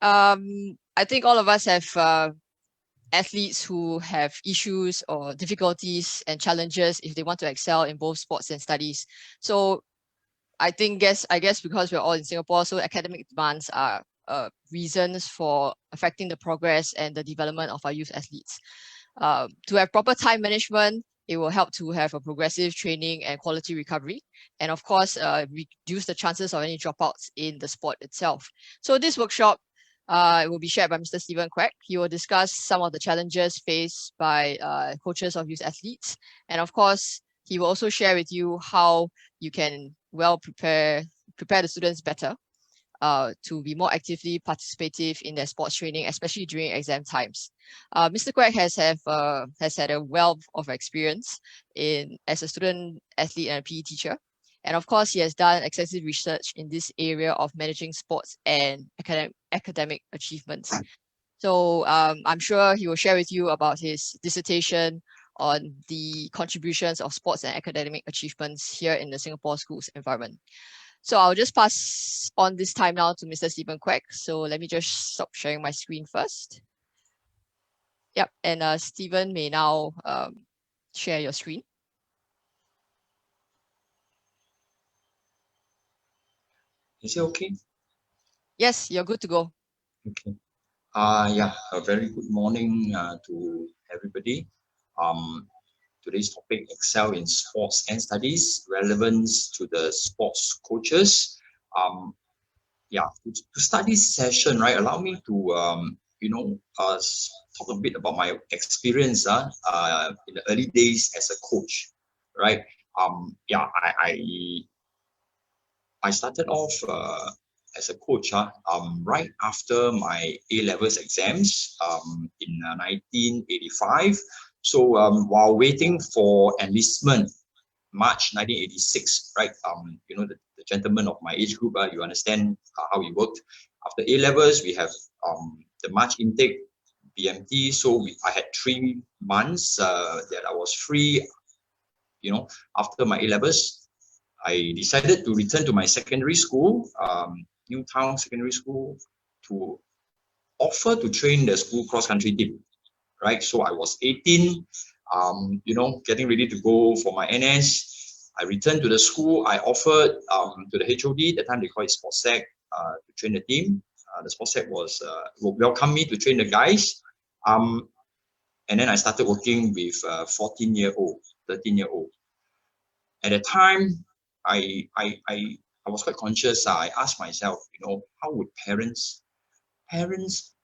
I think all of us have athletes who have issues or difficulties and challenges if they want to excel in both sports and studies. So I guess because we're all in Singapore, so academic demands are reasons for affecting the progress and the development of our youth athletes. To have proper time management, it will help to have a progressive training and quality recovery, and of course, reduce the chances of any dropouts in the sport itself. So this workshop it will be shared by Mr. Stephen Quek. He will discuss some of the challenges faced by coaches of youth athletes, and of course, he will also share with you how you can well prepare the students better to be more actively participative in their sports training, especially during exam times. Mr. Quek has had a wealth of experience as a student athlete and a PE teacher. And of course, he has done extensive research in this area of managing sports and academic achievements. So I'm sure he will share with you about his dissertation on the contributions of sports and academic achievements here in the Singapore schools environment. So I'll just pass on this time now to Mr. Stephen Quek. So let me just stop sharing my screen first. Yep, and Stephen may now share your screen. Is it okay? Yes, you're good to go. Okay. Yeah, a very good morning to everybody. Today's topic, excel in sports and studies, relevance to the sports coaches. Yeah, to start this session, right, allow me to, talk a bit about my experience in the early days as a coach, right? Yeah, I started off as a coach right after my A-levels exams in 1985. So while waiting for enlistment, March 1986, right? The gentlemen of my age group, you understand how it worked. After A-levels, we have the March intake, BMT. So I had 3 months that I was free. After my A-levels, I decided to return to my secondary school, Newtown Secondary School, to offer to train the school cross-country team, right? So I was 18, getting ready to go for my NS. I returned to the school. I offered to the HOD, that time they call it SportsSec, to train the team. The SportsSec was welcome me to train the guys. And then I started working with 14-year-old, 13-year-old. At the time, I was quite conscious. I asked myself, how would parents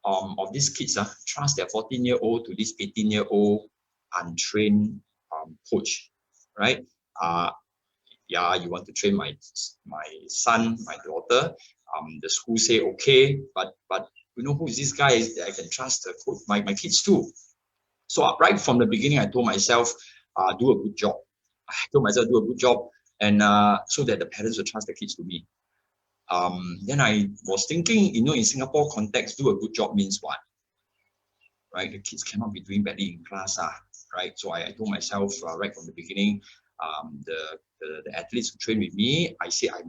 of these kids trust their 14-year-old to this 18-year-old untrained coach, right? Yeah, you want to train my son, my daughter. The school say okay, but who is this guy that I can trust to coach my kids too? So right from the beginning, I told myself, do a good job. I told myself do a good job, and so that the parents will trust the kids to me. Then I was thinking, in Singapore context, do a good job means what? Right? The kids cannot be doing badly in class, right? So I told myself right from the beginning, the athletes who train with me, I say I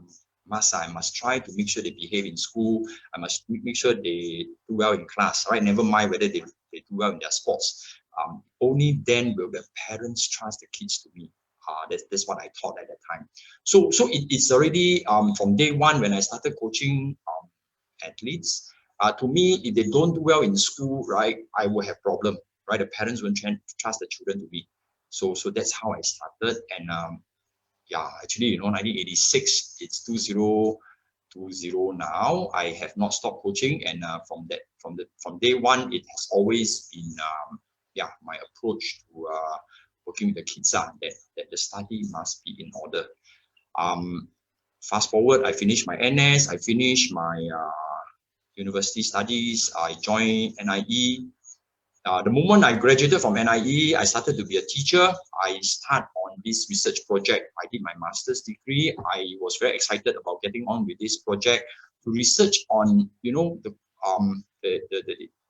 must try to make sure they behave in school. I must make sure they do well in class, right? Never mind whether they do well in their sports. Only then will the parents trust the kids to me. That's what I thought at that time. So it's already from day one when I started coaching athletes. To me, if they don't do well in school, right, I will have problem, right? The parents won't trust the children to me. So that's how I started. And yeah, actually, 1986, it's 2020 now. I have not stopped coaching, and from day one, it has always been my approach to working with the kids that the study must be in order. Fast forward, I finished my NS, I finished my university studies, I joined NIE. The moment I graduated from NIE, I started to be a teacher. I started on this research project. I did my master's degree. I was very excited about getting on with this project to research on,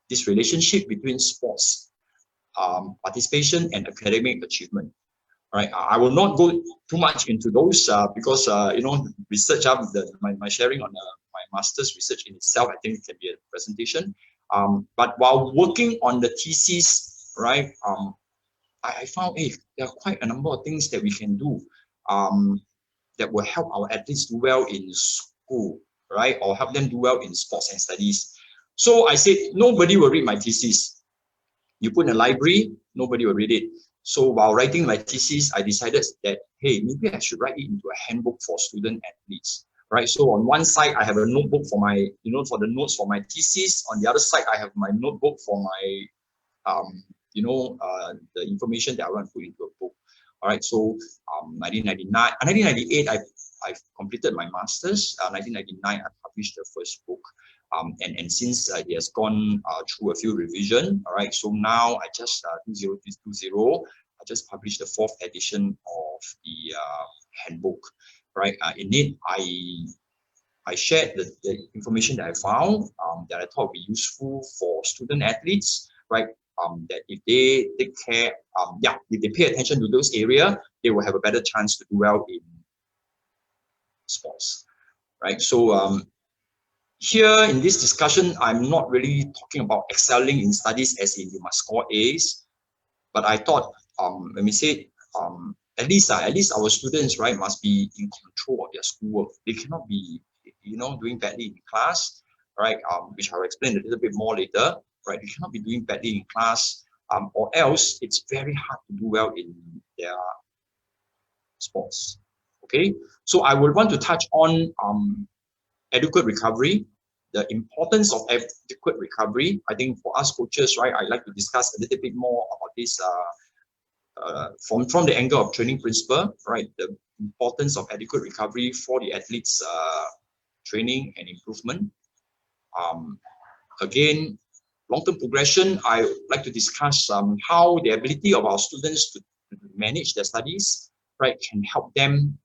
this relationship between sports participation and academic achievement. Right, I will not go too much into those because research my sharing on master's research in itself. I think it can be a presentation. But while working on the thesis, right, I found, hey, there are quite a number of things that we can do that will help our athletes do well in school, right, or help them do well in sports and studies. So I said, nobody will read my thesis. You put in a library, nobody will read it. So while writing my thesis, I decided that, hey, maybe I should write it into a handbook for student athletes, right? So on one side, I have a notebook for my, for the notes for my thesis. On the other side, I have my notebook for my, the information that I want to put into a book. All right, so 1998, I've completed my master's. 1999, I published the first book. And since it has gone through a few revisions, all right, so now I just 2020, I just published the 4th edition of the handbook, right? In it, I shared the information that I found that I thought would be useful for student athletes, right? That if they take care, if they pay attention to those areas, they will have a better chance to do well in sports, right? So here in this discussion, I'm not really talking about excelling in studies as in you must score A's, but I thought when we say at least our students, right, must be in control of their schoolwork. They cannot be doing badly in class, right? Which I'll explain a little bit more later, right? They cannot be doing badly in class, or else it's very hard to do well in their sports. Okay, so I would want to touch on adequate recovery, the importance of adequate recovery. I think for us coaches, right, I'd like to discuss a little bit more about this from the angle of training principle, right? The importance of adequate recovery for the athletes' training and improvement. Again, long-term progression, I would like to discuss how the ability of our students to manage their studies, right, can help them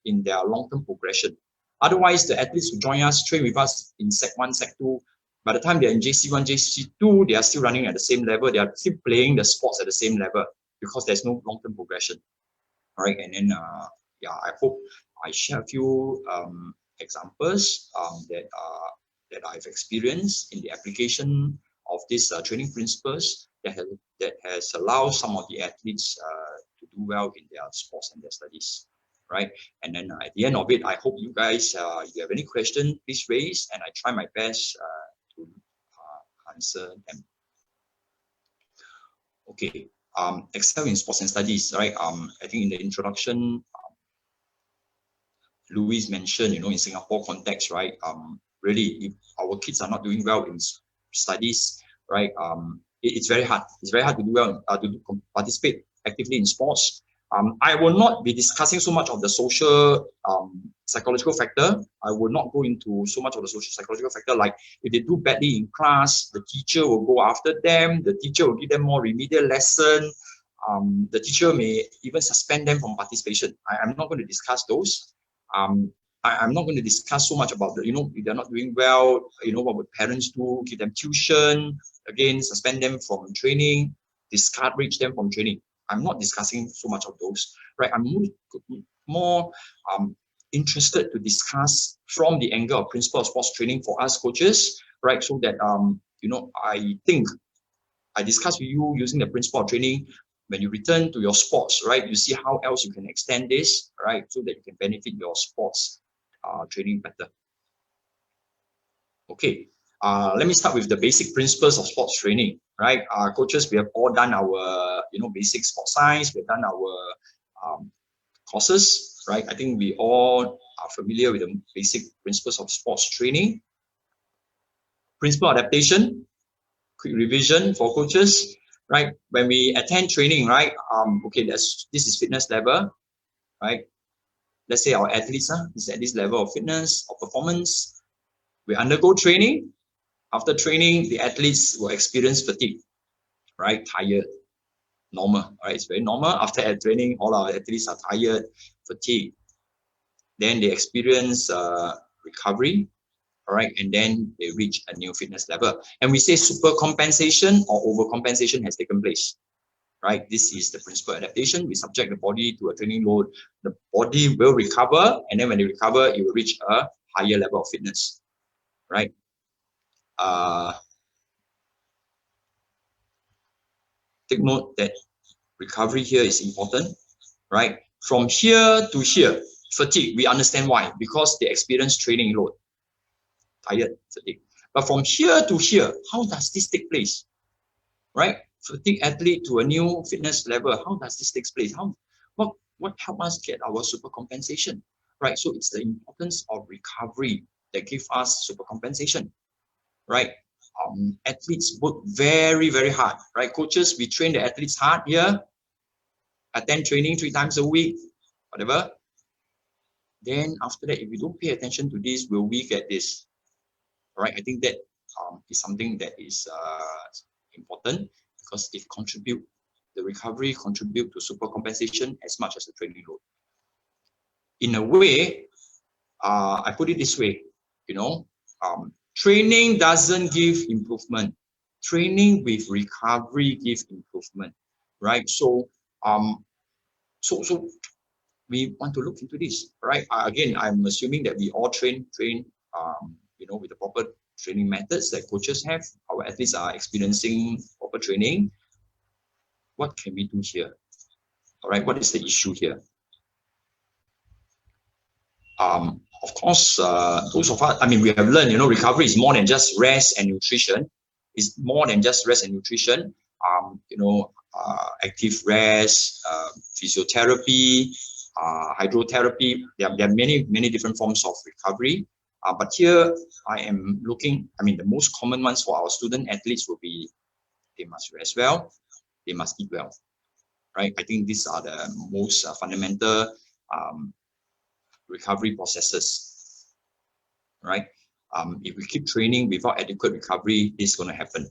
in their long-term progression. Otherwise, the athletes who join us, train with us in Sec 1, Sec 2, by the time they're in JC1, JC2, they are still running at the same level. They are still playing the sports at the same level because there's no long-term progression. All right, and then, I hope I share a few examples that I've experienced in the application of these training principles that has allowed some of the athletes to do well in their sports and their studies. Right, and then at the end of it, I hope you guys, if you have any question, please raise, and I try my best to answer them. Okay, excel in sports and studies, right? I think in the introduction, Louis mentioned, in Singapore context, right? Really, if our kids are not doing well in studies, right? It's very hard. It's very hard to do well, to participate actively in sports. I will not be discussing so much of the social psychological factor. I will not go into so much of the social psychological factor, like if they do badly in class, the teacher will go after them, the teacher will give them more remedial lesson, the teacher may even suspend them from participation. I'm not going to discuss those. I'm not going to discuss so much about if they're not doing well, what would parents do? Give them tuition, again, suspend them from training, discourage them from training. I'm not discussing so much of those, right? I'm more interested to discuss from the angle of principle of sports training for us coaches, right? So that, I think I discuss with you using the principle of training. When you return to your sports, right, you see how else you can extend this, right, so that you can benefit your sports training better. Okay. Let me start with the basic principles of sports training, right? Coaches, we have all done our, basic sports science. We've done our courses, right? I think we all are familiar with the basic principles of sports training. Principle adaptation, quick revision for coaches, right? When we attend training, right? Okay, this is fitness level, right? Let's say our athletes is at this level of fitness or performance. We undergo training. After training, the athletes will experience fatigue, right? Tired, normal, right? It's very normal. After training, all our athletes are tired, fatigued. Then they experience recovery, all right? And then they reach a new fitness level. And we say super compensation or overcompensation has taken place, right? This is the principal adaptation. We subject the body to a training load. The body will recover, and then when they recover, it will reach a higher level of fitness. right? Take note that recovery here is important, right? From here to here, fatigue, we understand why, because they experience training load, tired, fatigue. But from here to here, how does this take place, right? Fatigue athlete to a new fitness level, how does this take place? What help us get our super compensation, right? So it's the importance of recovery that give us super compensation, right? Athletes work very, very hard, right? Coaches, we train the athletes hard here, attend training 3 times a week, whatever. Then after that, if we don't pay attention to this, will we get this? All right, I think that is something that is important because it contribute, the recovery contribute to super compensation as much as the training load. In a way, I put it this way, you know, training doesn't give improvement. Training with recovery gives improvement, right? So, so we want to look into this, right? Again, I'm assuming that we all train, you know, with the proper training methods that coaches have. Our athletes are experiencing proper training. What can we do here? All right, what is the issue here? Of course, those of us, I mean, we have learned, you know, recovery is more than just rest and nutrition. It's more than just rest and nutrition. You know, active rest, physiotherapy, hydrotherapy. There are many different forms of recovery. But here I am looking, I mean, the most common ones for our student athletes will be they must rest well, they must eat well, right? I think these are the most fundamental recovery processes, right? If we keep training without adequate recovery, this is going to happen,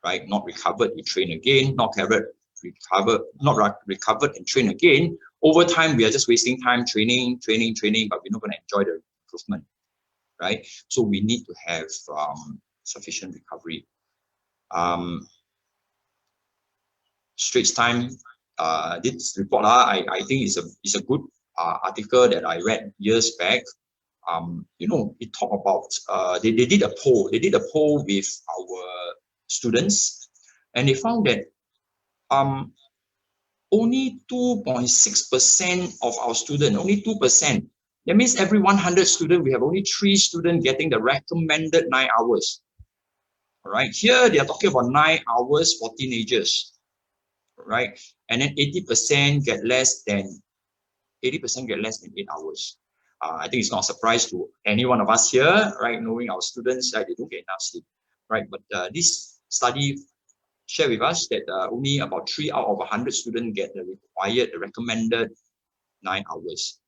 right? Not recovered, we train again, not recovered and train again. Over time, we are just wasting time training, but we're not going to enjoy the improvement, right? So we need to have sufficient recovery. Straits Time, this report, I think is a good article that I read years back. You know, it talked about they did a poll. They did a poll with our students, and they found that only 2.6% of our students, only 2%. That means every 100 students, we have only 3 students getting the recommended 9 hours. All right, here they are talking about 9 hours for teenagers, right? And then 80% get less than 8 hours. I think it's not a surprise to any one of us here, right? Knowing our students, right, they don't get enough sleep, right? But this study shared with us that only about 3 out of 100 students get the required, the recommended 9 hours.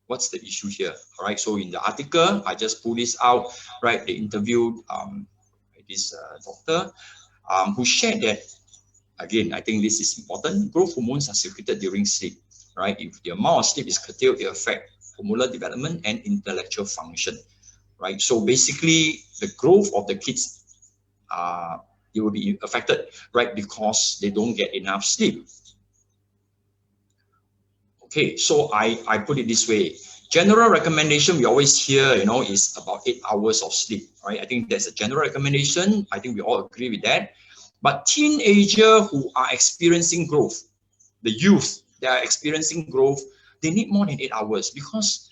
What's the issue here? All right, so in the article, I just pulled this out, right? They interviewed this doctor who shared that, again, I think this is important. Growth hormones are secreted during sleep, right? If the amount of sleep is curtailed, it affects hormonal development and intellectual function, right? So basically, the growth of the kids, it will be affected, right? Because they don't get enough sleep. Okay, so I put it this way. General recommendation we always hear, you know, is about 8 hours of sleep, right? I think that's a general recommendation. I think we all agree with that. But teenagers who are experiencing growth, the youth that are experiencing growth, they need more than 8 hours because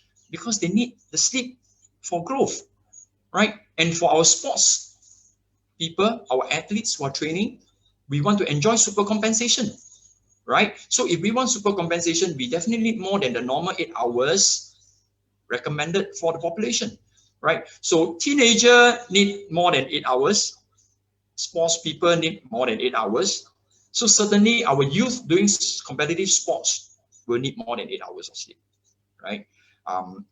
they need the sleep for growth, right? And for our sports people, our athletes who are training, we want to enjoy super compensation, right? So if we want super compensation, we definitely need more than the normal 8 hours recommended for the population, right? So teenagers need more than 8 hours. Sports people need more than 8 hours. So certainly our youth doing competitive sports will need more than 8 hours of sleep, right?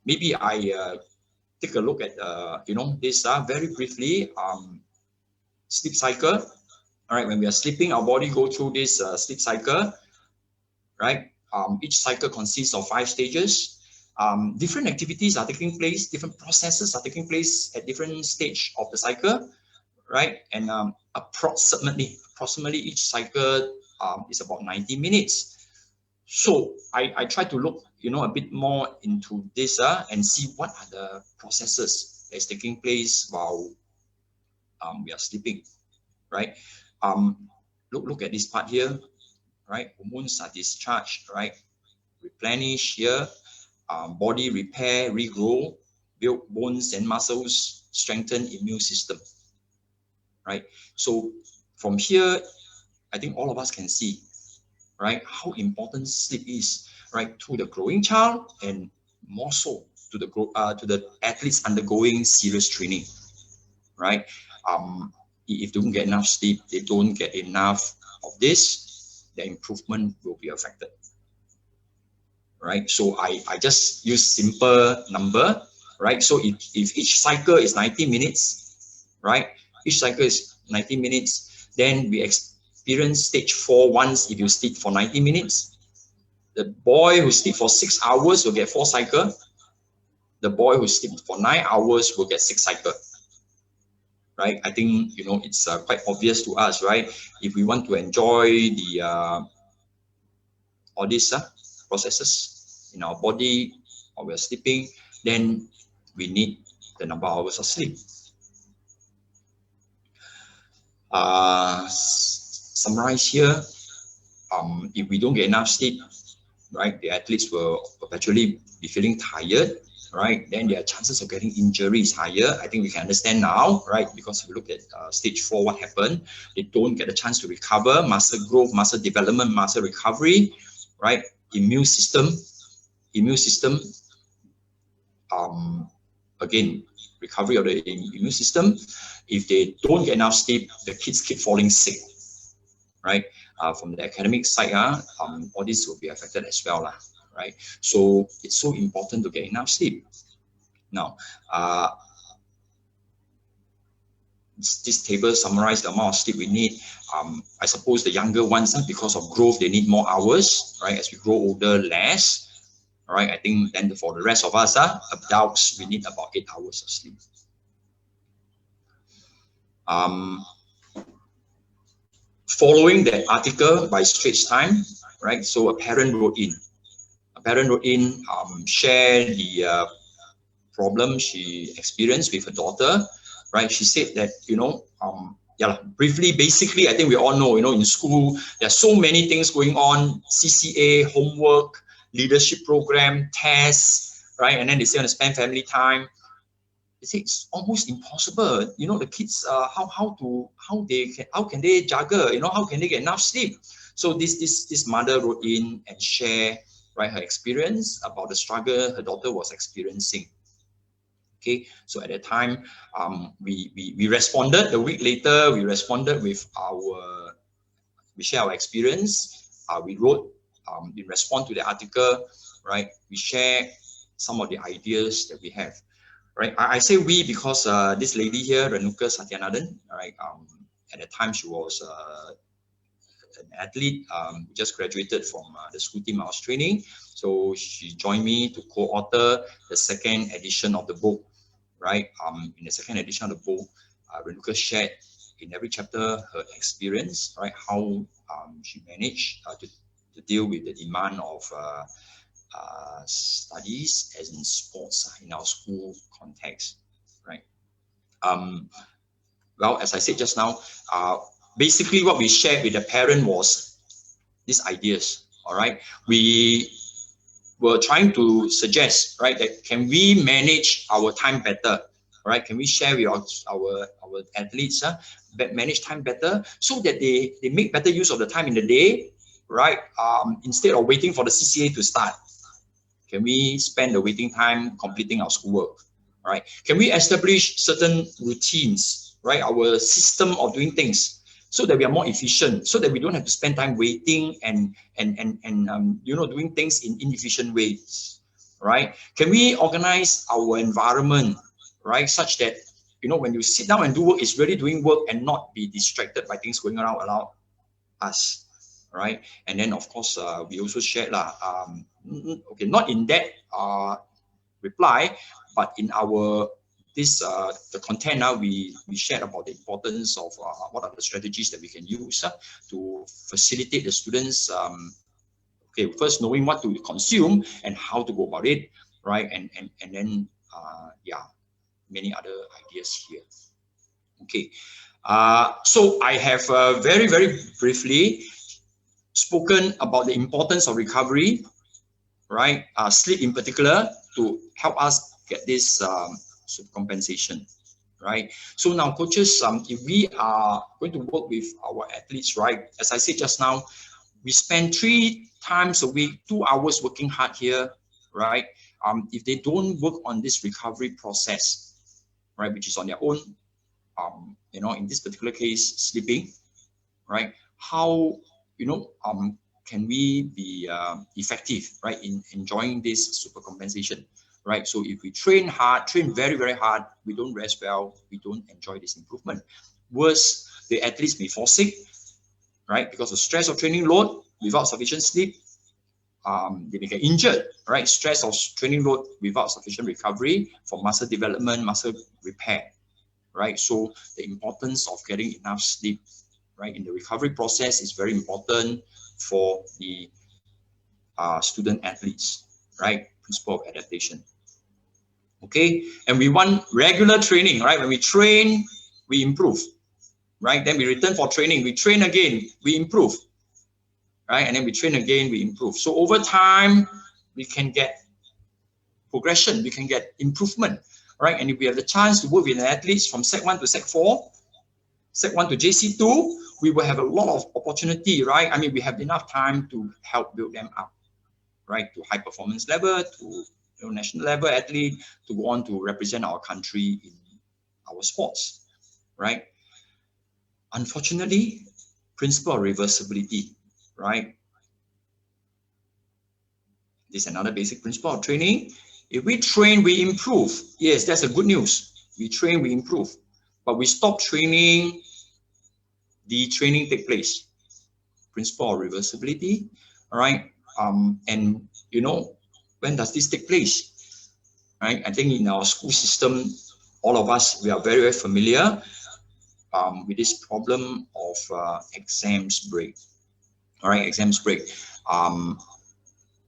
Maybe I take a look at, you know, this very briefly, sleep cycle. All right, when we are sleeping, our body go through this sleep cycle, right? Each cycle consists of 5 stages. Different activities are taking place, different processes are taking place at different stage of the cycle, right? And approximately each cycle is about 90 minutes. So I try to look, you know, a bit more into this and see what are the processes that is taking place while we are sleeping, right? Look at this part here, right? Hormones are discharged, right? Replenish here, body repair, regrow, build bones and muscles, strengthen immune system, right? So from here, I think all of us can see, right, how important sleep is, right, to the growing child and more so to the athletes undergoing serious training, right? If they don't get enough sleep, they don't get enough of this, the improvement will be affected, right? So I just use simple number, right? So if each cycle is 90 minutes, right? Each cycle is 90 minutes, then we experience stage 4 once if you sleep for 90 minutes. The boy who sleep for 6 hours will get 4 cycle. The boy who sleep for 9 hours will get 6 cycle. Right? I think it's quite obvious to us, right? If we want to enjoy the all these processes in our body while we're sleeping, then we need the number of hours of sleep. Summarize here. If we don't get enough sleep, right, the athletes will perpetually be feeling tired, right? Then their chances of getting injury is higher. I think we can understand now, right? Because if you look at stage 4, what happened? They don't get a chance to recover, muscle growth, muscle development, muscle recovery, right? Immune system, again, recovery of the immune system. If they don't get enough sleep, the kids keep falling sick, right? From the academic side, all this will be affected as well, right? So it's so important to get enough sleep. Now, this table summarizes the amount of sleep we need. I suppose the younger ones, because of growth, they need more hours, right? As we grow older, less. All right, I think then for the rest of us, adults, we need about 8 hours of sleep. Following that article by Straits Time, right? So a parent wrote in, share the problem she experienced with her daughter, right? She said that, briefly, basically, I think we all know, in school, there's so many things going on, CCA, homework, leadership program, tests, right? And then they say want to spend family time. They say it's almost impossible. The kids, how can they juggle? How can they get enough sleep? So this mother wrote in and share, right, her experience about the struggle her daughter was experiencing. Okay, so at that time, we responded. A week later, we responded with we share our experience. We wrote in response to the article, right? We share some of the ideas that we have, right? I say we because this lady here, Renuka Satyanathan, right? At the time, she was an athlete, just graduated from the school team I was training. So she joined me to co-author the second edition of the book, right? In the second edition of the book, Renuka shared in every chapter her experience, right? How she managed to deal with the demand of studies as in sports in our school context, right? Well, as I said just now, basically what we shared with the parent was these ideas, all right? We were trying to suggest, right, that can we manage our time better, right? Can we share with our athletes, manage time better so that they make better use of the time in the day, right? Instead of waiting for the CCA to start, can we spend the waiting time completing our schoolwork, right? Can we establish certain routines, right? Our system of doing things so that we are more efficient, so that we don't have to spend time waiting and doing things in inefficient ways, right? Can we organize our environment, right, such that when you sit down and do work, it's really doing work and not be distracted by things going around us, right? And then of course we also shared okay, not in that reply, but in our the content now we shared about the importance of what are the strategies that we can use to facilitate the students, okay, first knowing what to consume and how to go about it, right? And then yeah, many other ideas here. Okay, so I have very briefly spoken about the importance of recovery, right? Sleep in particular, to help us get this compensation, right? So now, coaches, if we are going to work with our athletes, right, as I said just now, we spend 3 times a week, 2 hours working hard here, right? If they don't work on this recovery process, right, which is on their own, you know, in this particular case, sleeping, right? How, you know, can we be effective, right, in enjoying this super compensation, right? So if we train hard, train very hard, we don't rest well, we don't enjoy this improvement. Worse, the athletes may fall sick, right, because of stress of training load without sufficient sleep. They may get injured, right? Stress of training load without sufficient recovery for muscle development, muscle repair, right? So the importance of getting enough sleep, right, in the recovery process is very important for the student athletes, right? Principle of adaptation. Okay, and we want regular training, right? When we train, we improve, right? Then we return for training, we train again, we improve, right? And then we train again, we improve. So over time, we can get progression, we can get improvement, right? And if we have the chance to work with athletes from Sec 1 to Sec 4, Sec 1 to JC2, we will have a lot of opportunity, right? I mean, we have enough time to help build them up, right? To high performance level, to national level athlete, to go on to represent our country in our sports, right? Unfortunately, principle of reversibility, right? This is another basic principle of training. If we train, we improve. Yes, that's a good news. We train, we improve. But we stop training, the training take place. Principle of reversibility, all right? And you know, when does this take place? Right? I think in our school system, all of us, we are very familiar with this problem of exams break. All right, exams break.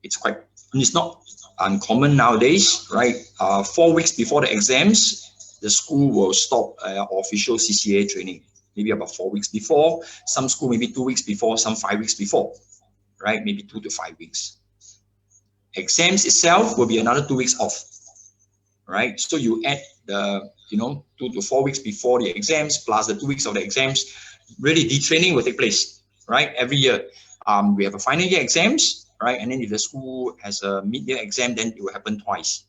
It's not uncommon nowadays, right? 4 weeks before the exams, the school will stop official CCA training. Maybe about 4 weeks before. Some school maybe 2 weeks before, some 5 weeks before, right? Maybe 2 to 5 weeks. Exams itself will be another 2 weeks off, right? So you add the 2 to 4 weeks before the exams plus the 2 weeks of the exams. Really, detraining will take place, right? Every year, we have a final year exams, right? And then if the school has a mid-year exam, then it will happen twice.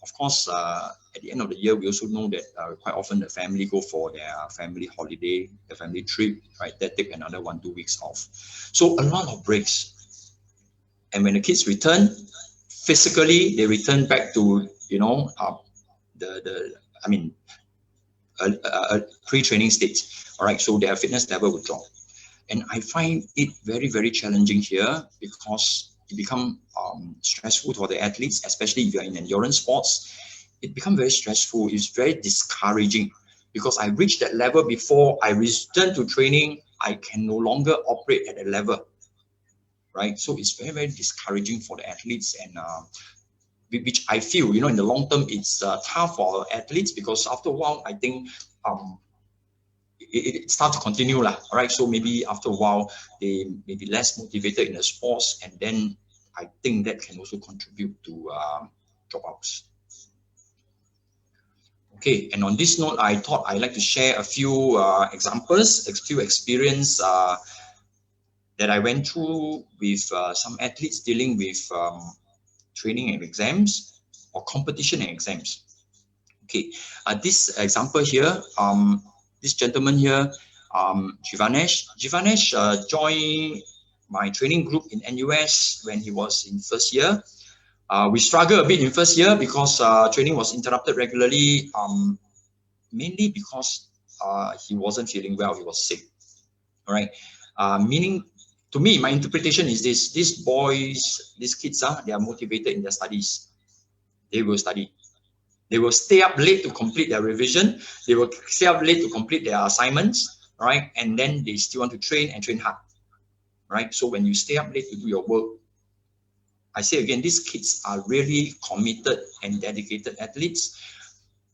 Of course, at the end of the year, we also know that quite often the family go for their family holiday, the family trip, right? That take another 1 2 weeks off. So a lot of breaks. And when the kids return, physically, they return back to, pre-training state. All right, so their fitness level will drop. And I find it very challenging here because it becomes stressful for the athletes, especially if you're in endurance sports. It becomes very stressful. It's very discouraging because I reached that level before I return to training. I can no longer operate at that level, right? So it's very discouraging for the athletes, and which I feel, in the long term, it's tough for athletes because after a while, I think it starts to continue lah. All right, so maybe after a while they may be less motivated in the sports, and then I think that can also contribute to dropouts. Okay, and on this note, I thought I'd like to share a few examples, a few experience that I went through with some athletes dealing with training and exams or competition and exams. Okay, this example here, this gentleman here, Jivanesh joined my training group in NUS when he was in first year. We struggled a bit in first year because training was interrupted regularly, mainly because he wasn't feeling well, he was sick. All right, meaning to me, my interpretation is this: these boys, these kids, they are motivated in their studies. They will study. They will stay up late to complete their revision. They will stay up late to complete their assignments, right? And then they still want to train and train hard, right? So when you stay up late to do your work, I say again, these kids are really committed and dedicated athletes.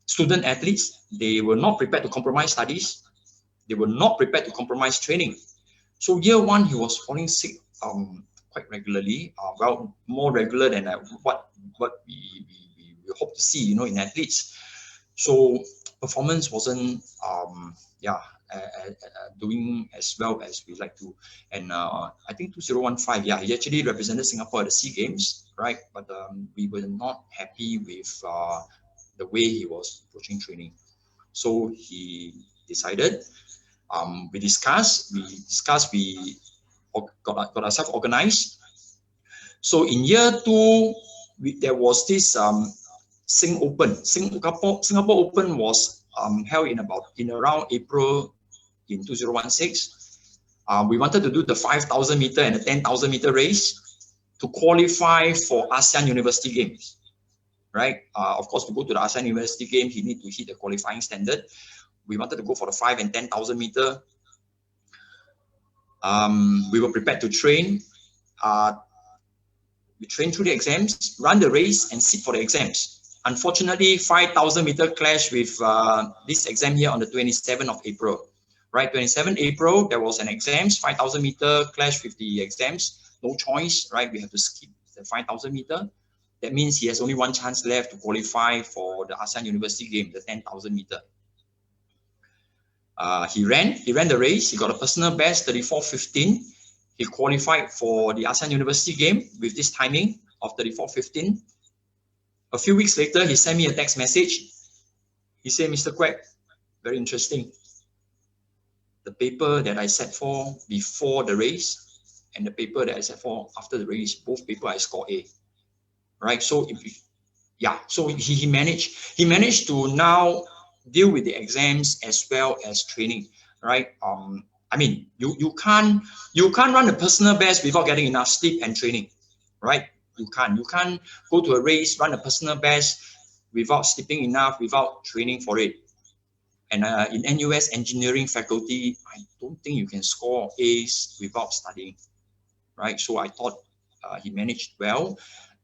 student athletes, they were not prepared to compromise studies. They were not prepared to compromise training. So year one, he was falling sick quite regularly, well, more regular than what we hope to see, you know, in athletes. So performance wasn't, doing as well as we like to. And I think 2015, yeah, he actually represented Singapore at the SEA Games, right? But we were not happy with the way he was approaching training. So he decided, we got ourselves organized. So in year two, there was this Sing Open. Singapore Open was held in around April in 2016. We wanted to do the 5,000 meter and the 10,000 meter race to qualify for ASEAN University Games, right? Of course, to go to the ASEAN University Games, you need to hit the qualifying standard. We wanted to go for the 5 and 10,000 meter. We were prepared to train. We trained through the exams, run the race, and sit for the exams. Unfortunately, 5,000 meter clash with this exam here on the 27th of April. Right, 27th April, there was an exams, 5,000 meter clash with the exams. No choice, right? We have to skip the 5,000 meter. That means he has only one chance left to qualify for the ASEAN University Game, the 10,000 meter. He ran the race. He got a personal best, 34:15. He qualified for the ASEAN University Game with this timing of 34:15. A few weeks later, he sent me a text message. He said, "Mr. Quek, very interesting. The paper that I set for before the race and the paper that I set for after the race, both paper I scored A." Right? So so he managed to now deal with the exams as well as training, right? I mean, you can't run a personal best without getting enough sleep and training, right? You can't go to a race, run a personal best without sleeping enough, without training for it. And in NUS engineering faculty, I don't think you can score A's without studying, right? So I thought he managed well.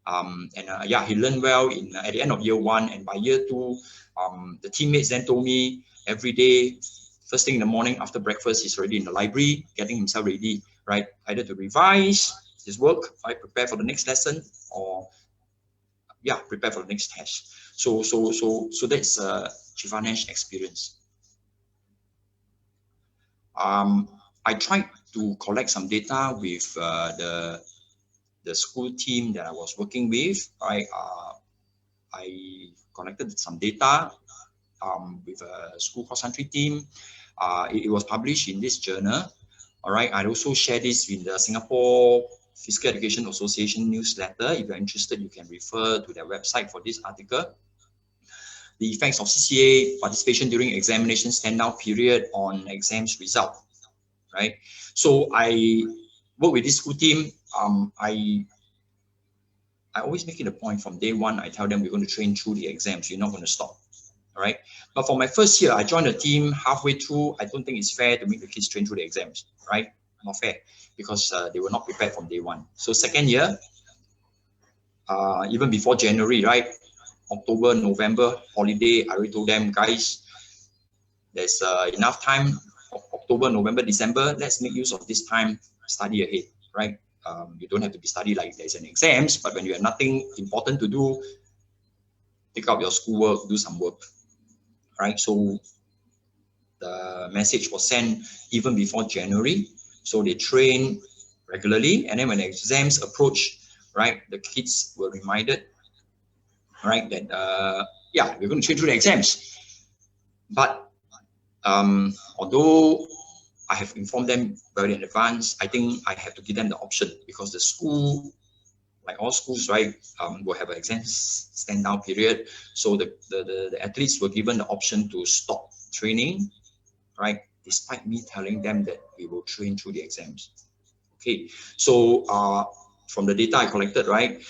He learned well at the end of year one, and by year two, the teammates then told me every day, first thing in the morning after breakfast, he's already in the library, getting himself ready, right? Either to revise his work, right, prepare for the next lesson, or prepare for the next test. So that's Chivanesh experience. I tried to collect some data with the school team that I was working with. I collected some data with a school cross-country team. It was published in this journal. All right. I also share this in the Singapore Physical Education Association newsletter. If you're interested, you can refer to their website for this article. The effects of CCA participation during examination standout period on exams result. Right. So I work with this school team. I always make it a point from day one. I tell them we're going to train through the exams. You're not going to stop. All right. But for my first year, I joined the team halfway through. I don't think it's fair to make the kids train through the exams. Right. Not fair, because they were not prepared from day one. So second year, even before January, right, October, November holiday, I already told them, guys, there's enough time. October, November, December, let's make use of this time, study ahead, right? You don't have to be study like there's an exams, but when you have nothing important to do, pick up your schoolwork, do some work, right? So the message was sent even before January. So they train regularly, and then when the exams approach, right, the kids were reminded, right, that we're going to train through the exams. But although I have informed them very in advance, I think I have to give them the option, because the school, like all schools, right, will have an exam stand down period. So the athletes were given the option to stop training, right, despite me telling them that we will train through the exams. Okay, so from the data I collected, right,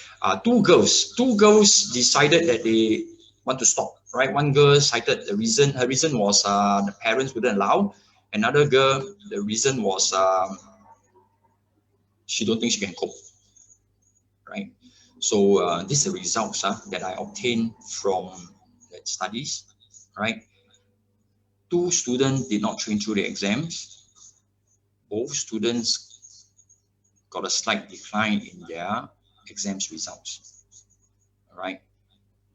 two girls decided that they want to stop, right? One girl cited the reason, her reason was the parents wouldn't allow. Another girl, the reason was she don't think she can cope, right? So these are the results that I obtained from that studies. right? 2 students did not train through the exams. Both students got a slight decline in their exams results, right?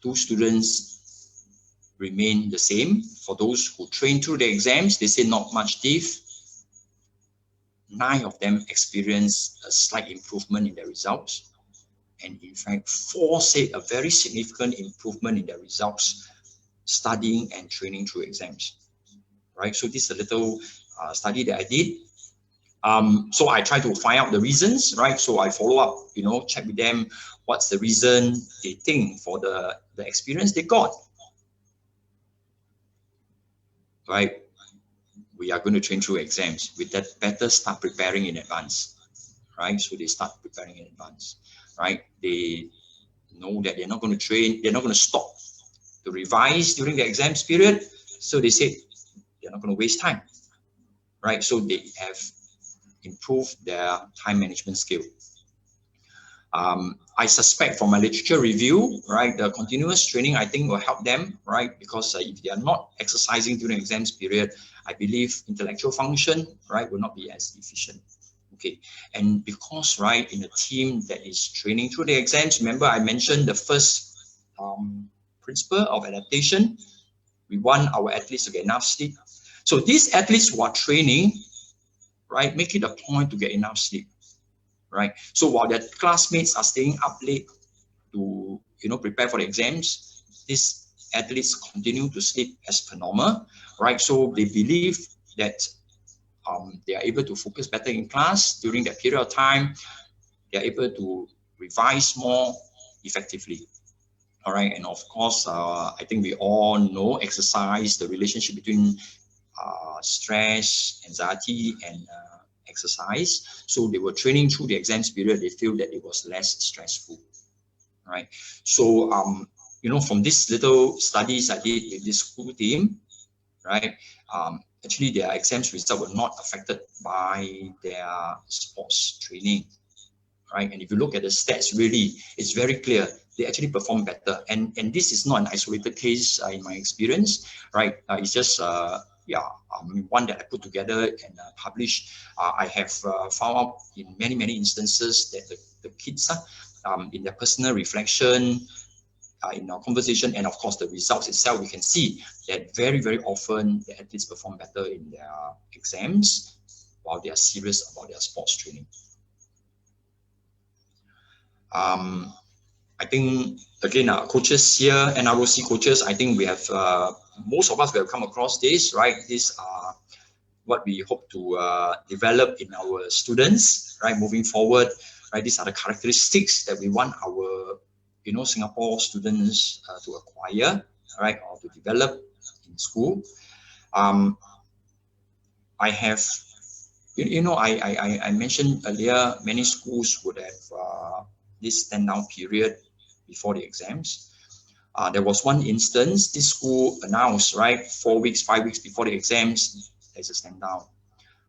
2 students remain the same. For those who trained through the exams, they say not much diff. 9 of them experienced a slight improvement in their results. And in fact, 4 said a very significant improvement in their results studying and training through exams, right? So this is a little study that I did. So I try to find out the reasons, right? So I follow up, check with them what's the reason they think for the experience they got, right? We are going to train through exams. With that, better start preparing in advance, right? So they start preparing in advance, right? They know that they're not going to train, they're not going to stop to revise during the exams period. So they say they're not going to waste time, right? So they have improved their time management skill. I suspect from my literature review, right, the continuous training I think will help them, right? Because if they are not exercising during exams period, I believe intellectual function, right, will not be as efficient. Okay, and because, right, in a team that is training through the exams, remember I mentioned the first principle of adaptation. We want our athletes to get enough sleep. So these athletes who are training, right, make it a point to get enough sleep, right? So while their classmates are staying up late to, prepare for the exams, these athletes continue to sleep as per normal, right? So they believe that they are able to focus better in class during that period of time. They are able to revise more effectively. All right, and of course, I think we all know exercise, the relationship between stress, anxiety, and exercise. So they were training through the exams period. They feel that it was less stressful, right? So, from these little studies I did with this school team, right? Actually, their exams result were not affected by their sports training, right? And if you look at the stats, really, it's very clear. They actually perform better. And this is not an isolated case in my experience, right? It's just, one that I put together and published. I have found out in many, many instances that the kids, in their personal reflection, in our conversation, and of course the results itself, we can see that very, very often the athletes perform better in their exams while they are serious about their sports training. I think, again, coaches here, NROC coaches, I think we have, most of us will have come across this, right? These are what we hope to develop in our students, right? Moving forward, right? These are the characteristics that we want our, Singapore students to acquire, right? Or to develop in school. I have, I mentioned earlier, many schools would have this stand-down period before the exams. There was one instance, this school announced, right, 4 weeks, 5 weeks before the exams, there's a stand-down.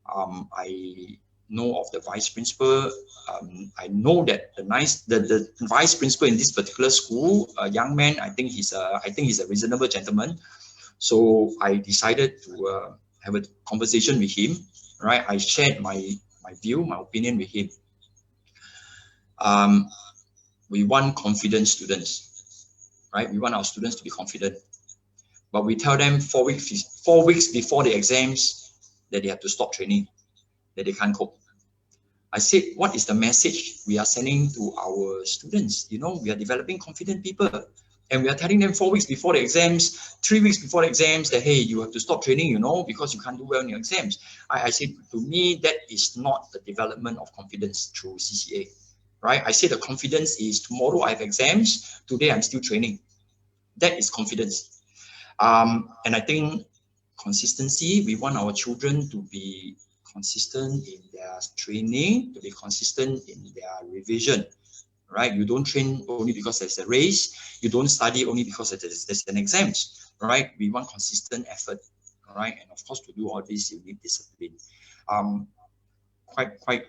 I know of the vice principal. I know that the vice principal in this particular school, a young man, I think he's a reasonable gentleman. So I decided to have a conversation with him, right? I shared my view, my opinion with him. We want confident students, right? We want our students to be confident, but we tell them 4 weeks before the exams that they have to stop training, that they can't cope. I said, what is the message we are sending to our students? We are developing confident people, and we are telling them 4 weeks before the exams, 3 weeks before the exams, that, hey, you have to stop training, because you can't do well in your exams. I said, to me, that is not the development of confidence through CCA, right? I say the confidence is tomorrow I have exams, today I'm still training. That is confidence. And I think consistency, we want our children to be consistent in their training, to be consistent in their revision, right? You don't train only because there's a race. You don't study only because there's an exams, right? We want consistent effort, right? And of course, to do all this, you need discipline. Quite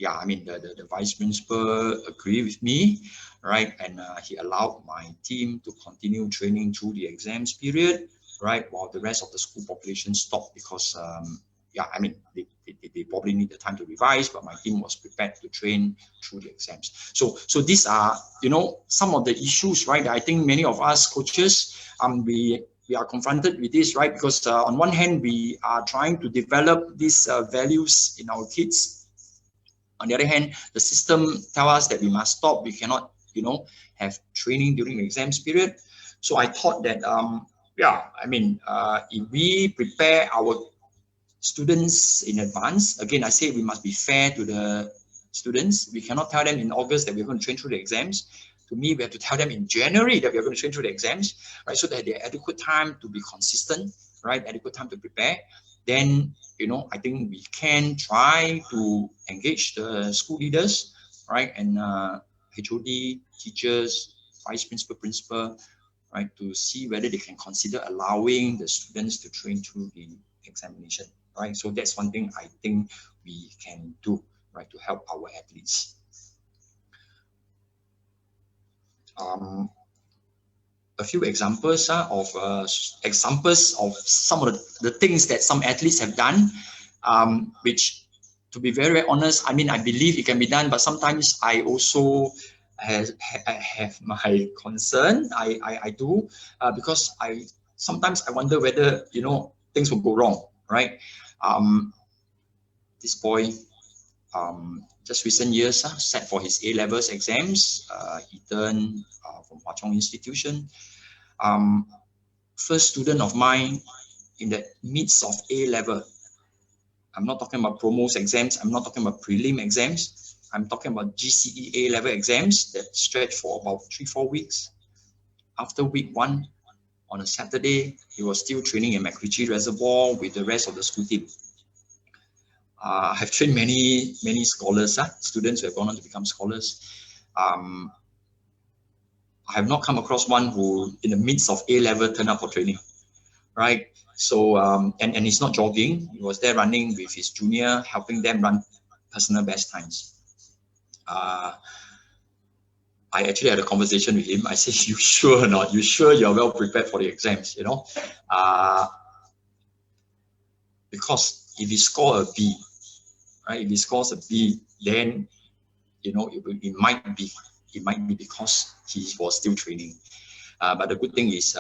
yeah, I mean, the vice principal agreed with me, right? And he allowed my team to continue training through the exams period, right? While the rest of the school population stopped because, yeah, I mean, they probably need the time to revise, but my team was prepared to train through the exams. So these are, you know, some of the issues, right? I think many of us coaches, we are confronted with this, right? Because on one hand, we are trying to develop these values in our kids. On the other hand, the system tells us that we must stop. We cannot, you know, have training during the exams period. So I thought that, yeah, I mean, if we prepare our students in advance, again, I say we must be fair to the students. We cannot tell them in August that we're going to train through the exams. To me, we have to tell them in January that we're going to train through the exams, right? So that they have adequate time to be consistent, right? Adequate time to prepare. Then, you know, I think we can try to engage the school leaders, right? And HOD, teachers, vice principal, principal, right? To see whether they can consider allowing the students to train through the examination, right? So that's one thing I think we can do, right, to help our athletes. A few examples of some of the things that some athletes have done, which, to be very, very honest, I mean, I believe it can be done, but sometimes I also have my concern. I do, because sometimes I wonder whether, you know, things will go wrong, right? This boy, just recent years, set for his A-levels exams. He turned from Hwa Chong Institution. First student of mine in the midst of A-level. I'm not talking about promos exams. I'm not talking about prelim exams. I'm talking about GCE A-level exams that stretch for about 3-4 weeks. After week 1, on a Saturday, he was still training in MacRitchie Reservoir with the rest of the school team. I have trained many scholars, students who have gone on to become scholars. I have not come across one who, in the midst of A-level, turned up for training, right? So, and he's not jogging. He was there running with his junior, helping them run personal best times. I actually had a conversation with him. I said, "You sure or not? You sure you're well prepared for the exams?" You know, because if he score a B, right? If he scores a B, then, you know, it might be because he was still training. But the good thing is,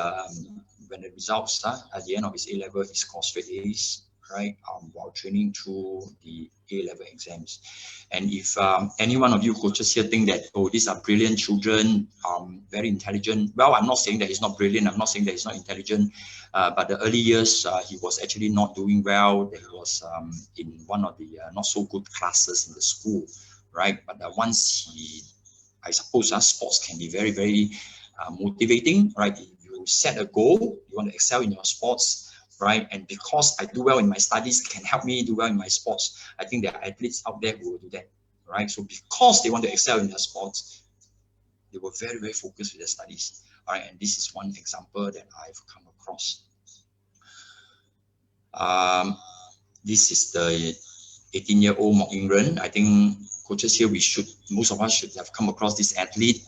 when the results at the end of his A-level, he scored straight A's, right? While training through the A-level exams. And if any one of you coaches here think that, oh, these are brilliant children, very intelligent. Well, I'm not saying that he's not brilliant. I'm not saying that he's not intelligent. But the early years, he was actually not doing well. He was in one of the not so good classes in the school, right? But once I suppose sports can be very, very motivating, right? You set a goal, you want to excel in your sports, right? And because I do well in my studies can help me do well in my sports. I think there are athletes out there who will do that, right? So because they want to excel in their sports, they were very, very focused with their studies, all right? And this is one example that I've come across. This is the 18-year-old Mok Ingren. I think coaches here, most of us should have come across this athlete,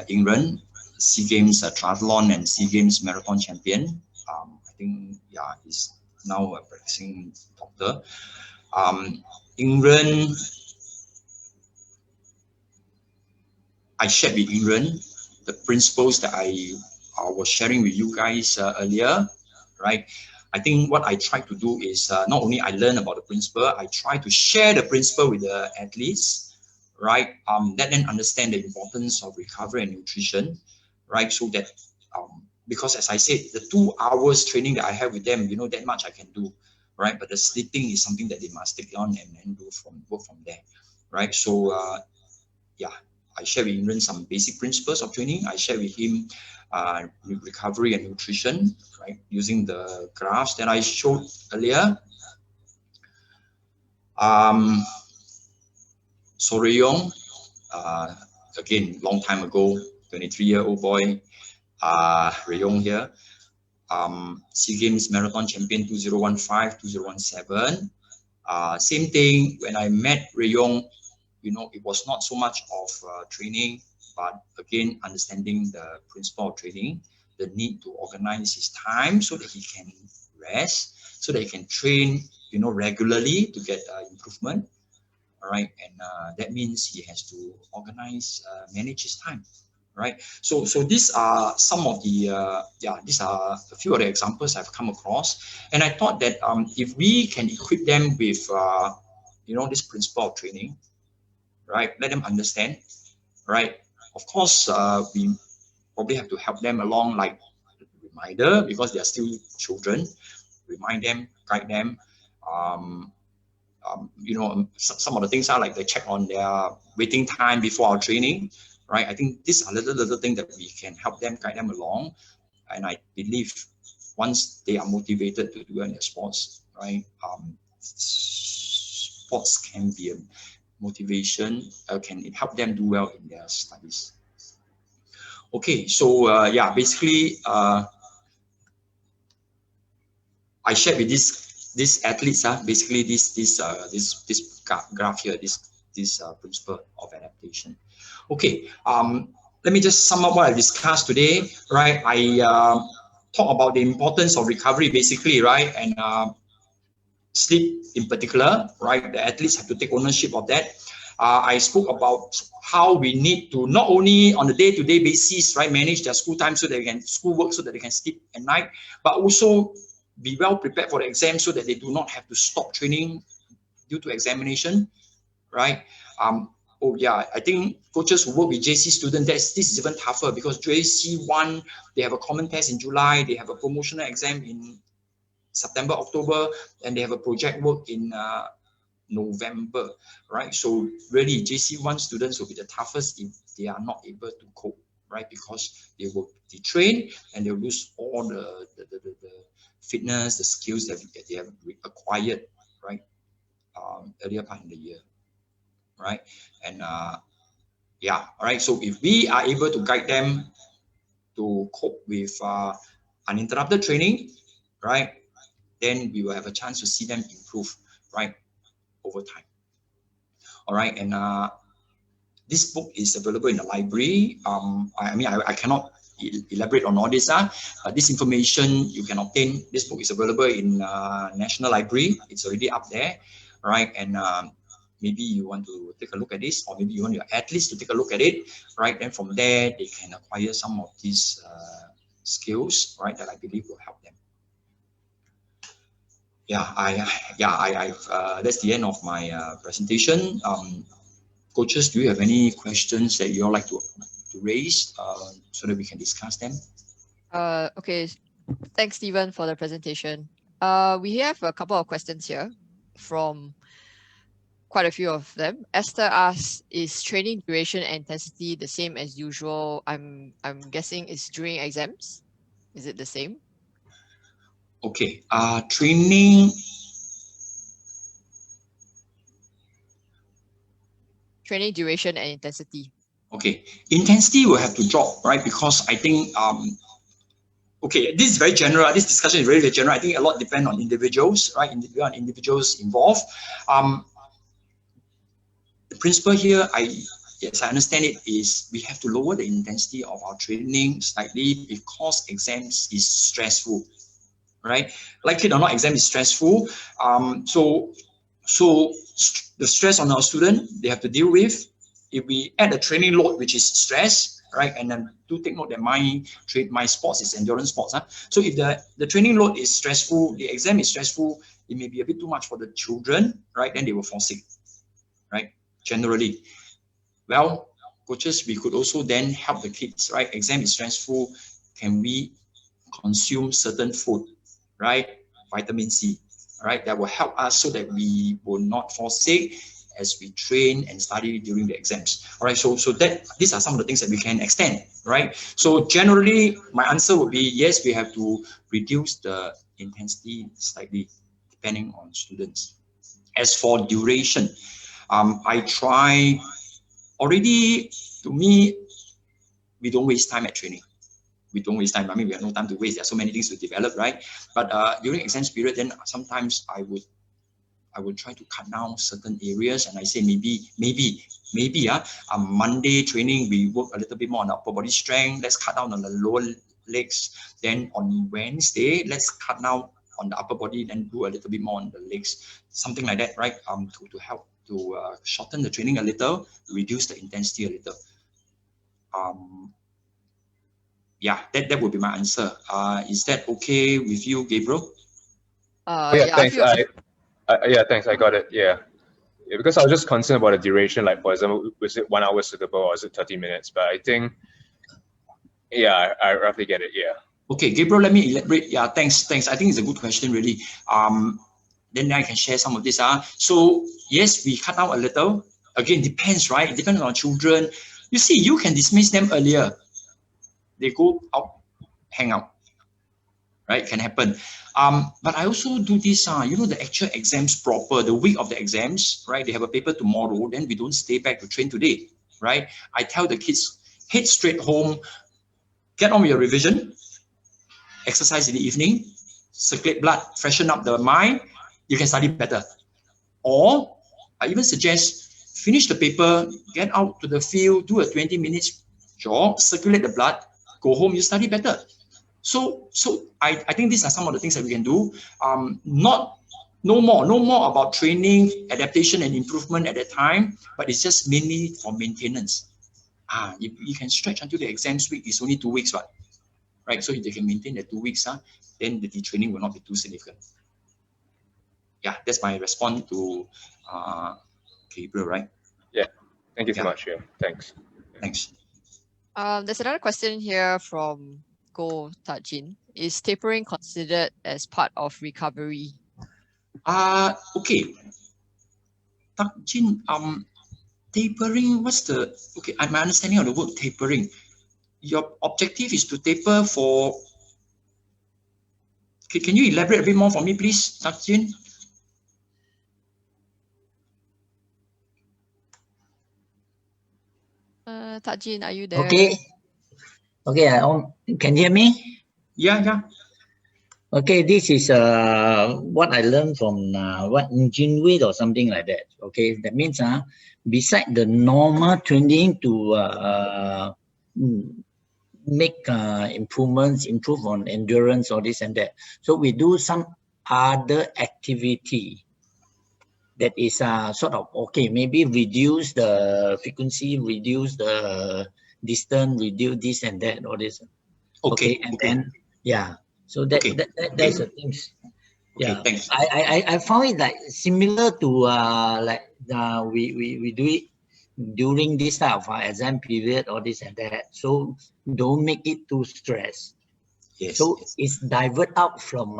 Ingren, SEA Games triathlon and SEA Games marathon champion. I think, yeah, he's now a practicing doctor. Ingren, I shared with Ingren the principles that I was sharing with you guys earlier, right? I think what I try to do is not only I learn about the principle, I try to share the principle with the athletes, right? Let them understand the importance of recovery and nutrition, right? So that, because as I said, the 2 hours training that I have with them, you know, that much I can do, right? But the sleeping is something that they must take on and work from there, right? So, yeah, I share with Imran some basic principles of training. I share with him recovery and nutrition, right? Using the graphs that I showed earlier. So Rayong, again, long time ago, 23-year-old boy, Rayong here. SEA Games Marathon Champion 2015, 2017. Same thing, when I met Rayong, it was not so much of training, but again, understanding the principle of training, the need to organize his time so that he can rest, so that he can train, regularly to get improvement. All right, and that means he has to organize, manage his time. Right. So these are some of the these are a few of the examples I've come across, and I thought that if we can equip them with this principle of training, right, let them understand, right. Of course, we probably have to help them along, like reminder, because they are still children. Remind them, guide them. Some of the things are like they check on their waiting time before our training, right? I think these are little things that we can help them, guide them along, and I believe once they are motivated to do any sports, right? Sports can be a motivation, can help them do well in their studies. Okay, so basically, I shared with these athletes, basically this graph here, this principle of adaptation. Okay, let me just sum up what I discussed today, right? I talk about the importance of recovery, basically, right? And sleep in particular, right? The athletes have to take ownership of that. I spoke about how we need to not only on a day-to-day basis, right, manage their school time so that they can schoolwork so that they can sleep at night, but also be well prepared for the exam so that they do not have to stop training due to examination, right? I think coaches who work with JC students, this is even tougher because JC1, they have a common test in July, they have a promotional exam in September, October, and they have a project work in November, right? So really, JC1 students will be the toughest if they are not able to cope, right? Because they will detrain and they'll lose all the fitness, the skills that they have acquired, right? Earlier part in the year, right? And all right. So if we are able to guide them to cope with uninterrupted training, right, then we will have a chance to see them improve, right, over time. All right, and this book is available in the library. I cannot elaborate on all this, but this information you can obtain. This book is available in National Library. It's already up there, right? And maybe you want to take a look at this, or maybe you want your athletes to take a look at it, right? Then from there, they can acquire some of these skills, right, that I believe will help them. That's the end of my presentation. Coaches, do you have any questions that you all like to raise so that we can discuss them? Okay, thanks, Stephen, for the presentation. We have a couple of questions here from quite a few of them. Esther asks, is training duration and intensity the same as usual? I'm guessing it's during exams. Is it the same? Okay, training duration and intensity. Okay, intensity will have to drop, right? Because I think okay, this is very general. This discussion is very, very general. I think a lot depends on individuals, right? Individuals involved. The principle here, yes, I understand it, is we have to lower the intensity of our training slightly because exams is stressful, right? Like it or not, exam is stressful. So the stress on our student, they have to deal with. If we add a training load, which is stress, right? And then do take note that my sports is endurance sports. So if the training load is stressful, the exam is stressful, it may be a bit too much for the children, right? Then they will fall sick, right? Generally. Well, coaches, we could also then help the kids, right? Exam is stressful. Can we consume certain food, right? Vitamin C, right? That will help us so that we will not fall sick as we train and study during the exams. All right, so that these are some of the things that we can extend, right? So generally, my answer would be yes, we have to reduce the intensity slightly depending on students. As for duration, I try already, to me, we don't waste time at training. We don't waste time. I mean, we have no time to waste. There are so many things to develop, right? But during exams period, then sometimes I I will try to cut down certain areas, and I say maybe Monday training we work a little bit more on upper body strength. Let's cut down on the lower legs. Then on Wednesday, let's cut down on the upper body, then do a little bit more on the legs, something like that, right? To help to shorten the training a little, reduce the intensity a little. Yeah, that would be my answer. Is that okay with you, Gabriel? Yeah, Yeah, I thanks. feel Yeah, thanks. I got it. Yeah. Yeah, because I was just concerned about the duration. Like, for example, was it 1 hour suitable or is it 30 minutes? But I think, yeah, I roughly get it. Yeah. Okay, Gabriel, let me elaborate. Yeah, thanks. I think it's a good question, really. Then I can share some of this. So yes, we cut down a little. Again, depends, right? It depends on children. You see, you can dismiss them earlier. They go out, hang out, right? Can happen. But I also do this, the actual exams proper, the week of the exams, right? They have a paper tomorrow, then we don't stay back to train today, right? I tell the kids, head straight home, get on with your revision, exercise in the evening, circulate blood, freshen up the mind, you can study better. Or I even suggest finish the paper, get out to the field, do a 20 minutes jog, circulate the blood, go home, you study better. So I think these are some of the things that we can do. No more about training, adaptation, and improvement at that time, but it's just mainly for maintenance. You can stretch until the exams week is only 2 weeks, right? So if they can maintain the 2 weeks, then the training will not be too significant. Yeah, that's my response to Gabriel, right? Yeah. Thank you so much. Yeah. Thanks. Thanks. there's another question here from Go Tajin. Is tapering considered as part of recovery? Okay. Tajin, tapering, my understanding of the word tapering. Your objective is to taper for, can you elaborate a bit more for me, please, Tajin? Tajin, are you there? Okay. Can you hear me? Yeah. Okay, this is what I learned from what Jinwei or something like that. Okay, that means beside the normal training to make improvements, improve on endurance or this and that. So we do some other activity that is sort of okay, maybe reduce the frequency, reduce the distance, reduce this and that or this. Okay, and then yeah. So that's the things. Yeah, thanks. I found it like similar to we do it during this type of exam period or this and that. So don't make it too stressed. Yes. So it's divert out from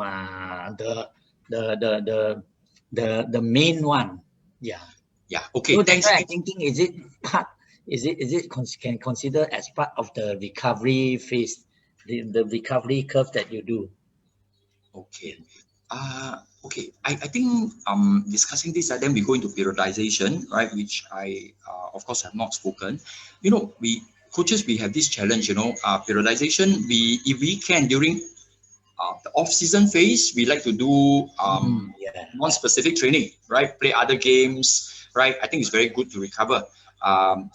the main one. Yeah. Yeah. Okay. So thanks. that's why I'm thinking, is it can consider as part of the recovery phase, the recovery curve that you do? Okay. Okay. I think discussing this, then we go into periodization, right? Which I of course have not spoken. We coaches, we have this challenge. Periodization. If we can during the off-season phase, we like to do non-specific training, right? Play other games, right? I think it's very good to recover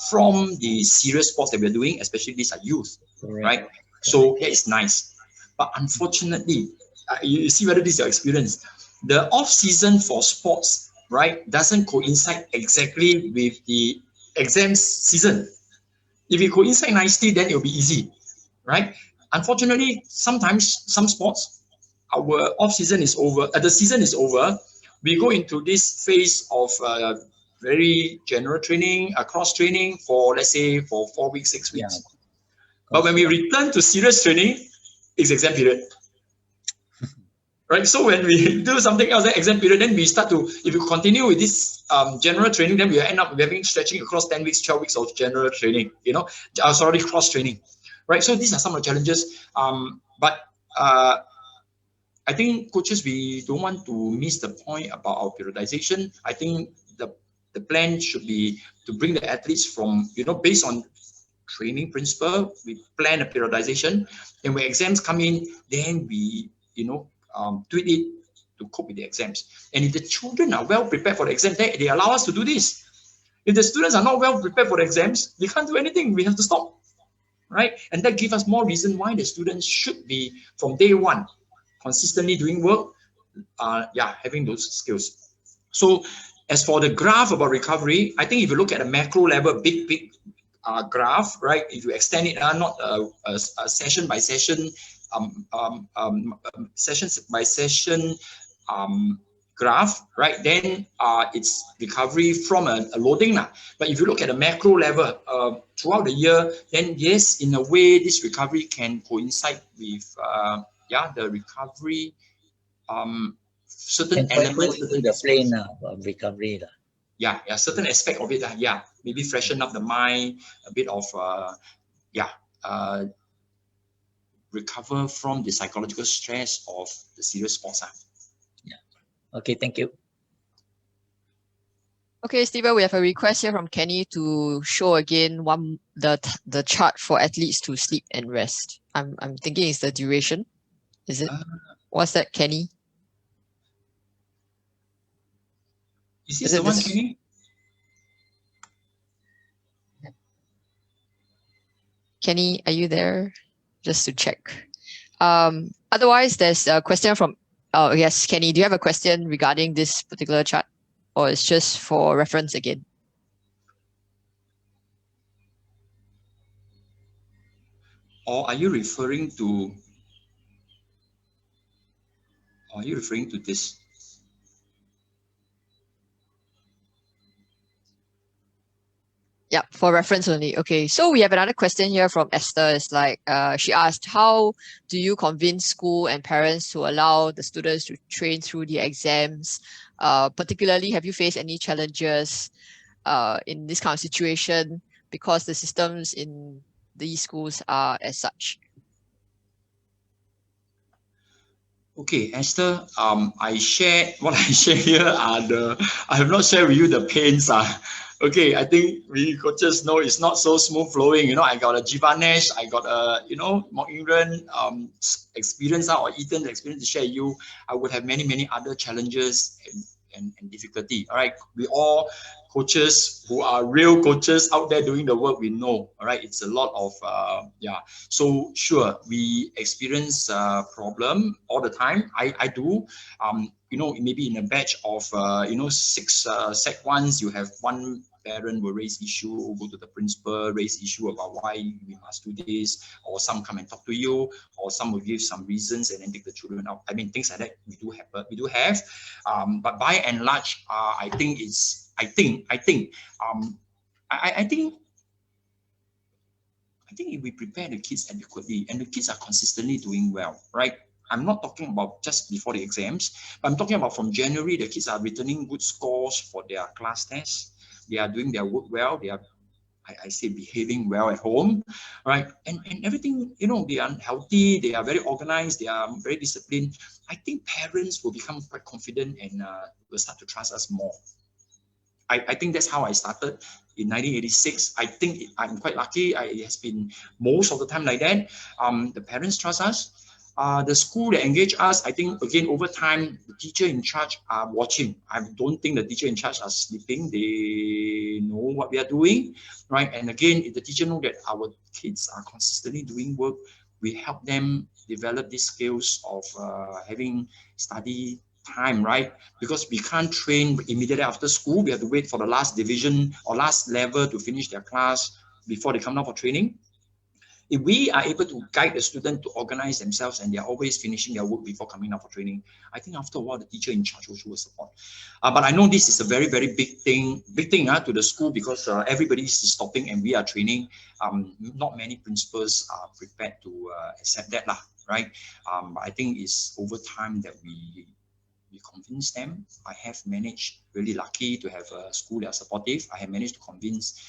from the serious sports that we're doing, especially these are youth, right? So that is nice. But unfortunately, you see whether this is your experience. The off-season for sports, right, doesn't coincide exactly with the exam season. If it coincide nicely, then it'll be easy, right? Unfortunately, sometimes some sports, our off-season is over, the season is over, we go into this phase of very general training, cross training for, let's say, for 4 weeks, 6 weeks. Yeah. But when we return to serious training, it's exam period. Right, so when we do something else, then exam period, then we start to, if you continue with this general training, then we end up having stretching across 10 weeks, 12 weeks of general training, cross training. Right, so these are some of the challenges. But I think coaches, we don't want to miss the point about our periodization. I think the plan should be to bring the athletes from, based on training principle, we plan a periodization, and when exams come in, then we, tweak it to cope with the exams. And if the children are well prepared for the exam, they allow us to do this. If the students are not well prepared for the exams, they can't do anything. We have to stop, right? And that gives us more reason why the students should be, from day one, consistently doing work, having those skills. So as for the graph about recovery, I think if you look at a macro level, big graph, right? If you extend it, not a session by session, sessions by session graph, right? Then it's recovery from a loading. But if you look at a macro level throughout the year, then yes, in a way, this recovery can coincide with the recovery. Certain elements to the plane of recovery. Certain aspect of it. Maybe freshen up the mind, a bit of recover from the psychological stress of the serious sports. Okay, thank you. Okay, Steven, we have a request here from Kenny to show again the chart for athletes to sleep and rest. I'm thinking it's the duration. Is it? What's that, Kenny? Is this the one, Kenny? Kenny, are you there? Just to check. Otherwise, there's a question from, oh yes, Kenny, do you have a question regarding this particular chart? Or it's just for reference again? Or are you referring to this? Yeah, for reference only. Okay, so we have another question here from Esther. It's like, she asked, how do you convince school and parents to allow the students to train through the exams? Particularly, have you faced any challenges in this kind of situation because the systems in these schools are as such? Okay, Esther, I share what I share here I have not shared with you the pains. Okay, I think we coaches know it's not so smooth flowing. I got a Jivanesh, I got a, Mok Ingren experience or Ethan experience to share you. I would have many other challenges and difficulty. All right, we all coaches who are real coaches out there doing the work, we know. All right, it's a lot of so sure, we experience problem all the time. I do. Maybe in a batch of 6 sec ones, you have one parent will raise issue, go to the principal, raise issue about why we must do this, or some come and talk to you, or some will give some reasons and then take the children out. I mean, things like that we do have, but by and large, I think if we prepare the kids adequately and the kids are consistently doing well, right? I'm not talking about just before the exams, but I'm talking about from January, the kids are returning good scores for their class tests. They are doing their work well. They are, I say, behaving well at home, right? And everything, they are healthy. They are very organized. They are very disciplined. I think parents will become quite confident and will start to trust us more. I think that's how I started in 1986. I think I'm quite lucky. It has been most of the time like that. The parents trust us. The school that engage us, I think, again, over time, the teacher in charge are watching. I don't think the teacher in charge are sleeping. They know what we are doing, right? And again, if the teacher know that our kids are consistently doing work, we help them develop these skills of having study time, right? Because we can't train immediately after school. We have to wait for the last division or last level to finish their class before they come down for training. If we are able to guide the student to organize themselves and they're always finishing their work before coming out for training, I think after a while, the teacher in charge also will support. But I know this is a very big thing to the school because everybody is stopping and we are training. Not many principals are prepared to accept that, right? But I think it's over time that we convince them. I have managed, really lucky to have a school that are supportive. I have managed to convince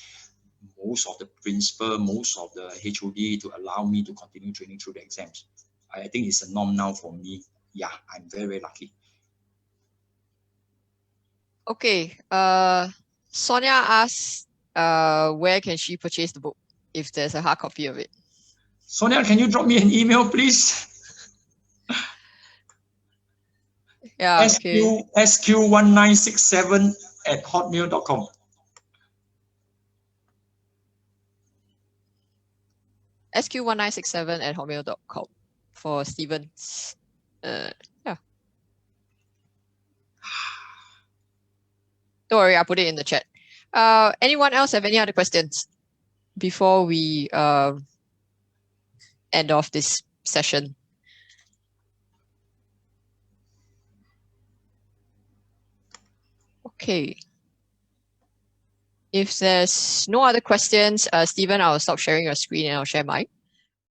most of the principal, most of the HOD to allow me to continue training through the exams. I think it's a norm now for me. Yeah, I'm very lucky. Okay, Sonia asks, where can she purchase the book if there's a hard copy of it? Sonia, can you drop me an email, please? Yeah, okay. SQ1967@hotmail.com. SQ1967@hotmail.com for Steven's. Yeah. Don't worry, I'll put it in the chat. Anyone else have any other questions before we end off this session? Okay. If there's no other questions, Steven, I'll stop sharing your screen and I'll share mine.